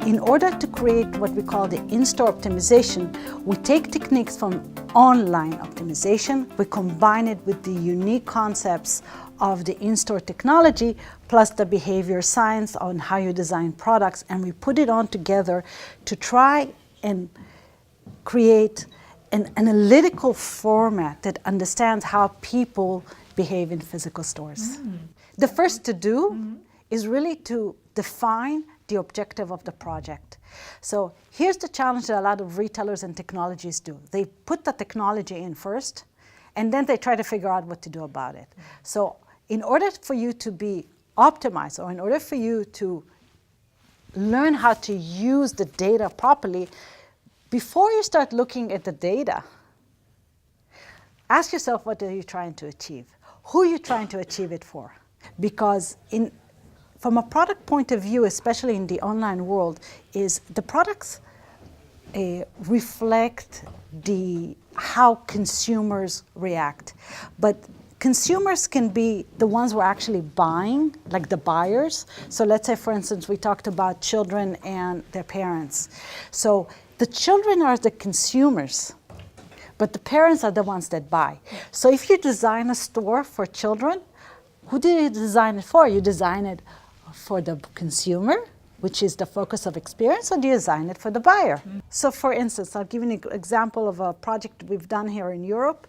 In order to create what we call the in-store optimization, we take techniques from online optimization, we combine it with the unique concepts of the in-store technology, plus the behavior science on how you design products, and we put it on together to try and create an analytical format that understands how people behave in physical stores. The first to do is really to define the objective of the project. So here's the challenge that a lot of retailers and technologies do. They put the technology in first, and then they try to figure out what to do about it. So in order for you to be optimized, or in order for you to learn how to use the data properly, before you start looking at the data, ask yourself, what are you trying to achieve? Who are you trying to achieve it for? Because from a product point of view, especially in the online world, is the products reflect how consumers react. But consumers can be the ones who are actually buying, like the buyers. So let's say, for instance, we talked about children and their parents. So the children are the consumers, but the parents are the ones that buy. So if you design a store for children, who do you design it for? You design it for the consumer, which is the focus of experience, or do you design it for the buyer? So for instance, I'll give you an example of a project we've done here in Europe,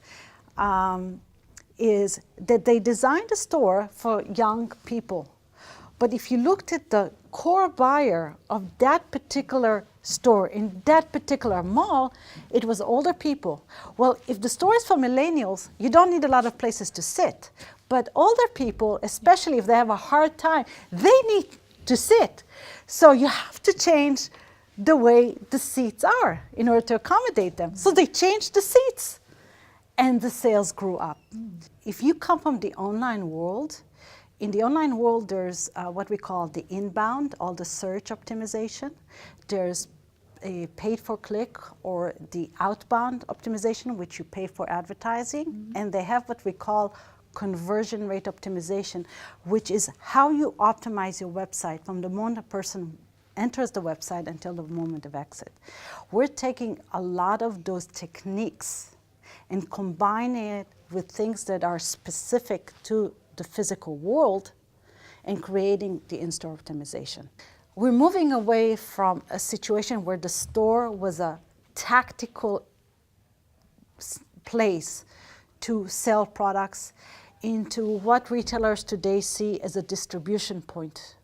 is that they designed a store for young people. But if you looked at the core buyer of that particular store in that particular mall, it was older people. Well, if the store is for millennials, you don't need a lot of places to sit. But older people, especially if they have a hard time, they need to sit. So you have to change the way the seats are in order to accommodate them. So they changed the seats, and the sales grew up. If you come from the online world, in the online world, there's what we call the inbound, all the search optimization. There's a paid for click, or the outbound optimization, which you pay for advertising. And they have what we call conversion rate optimization, which is how you optimize your website from the moment a person enters the website until the moment of exit. We're taking a lot of those techniques and combining it with things that are specific to the physical world and creating the in-store optimization. We're moving away from a situation where the store was a tactical place to sell products into what retailers today see as a distribution point.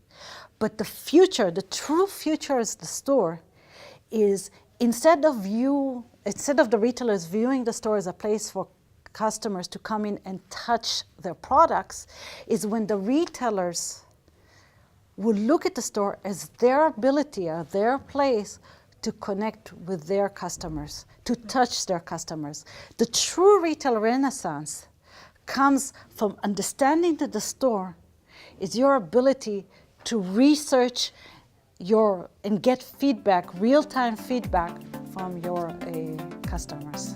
But the future, the true future of the store, is instead of the retailers viewing the store as a place for customers to come in and touch their products, is when the retailers will look at the store as their ability or their place to connect with their customers, to touch their customers. The true retail renaissance comes from understanding that the store is your ability to research and get feedback, real-time feedback from your customers.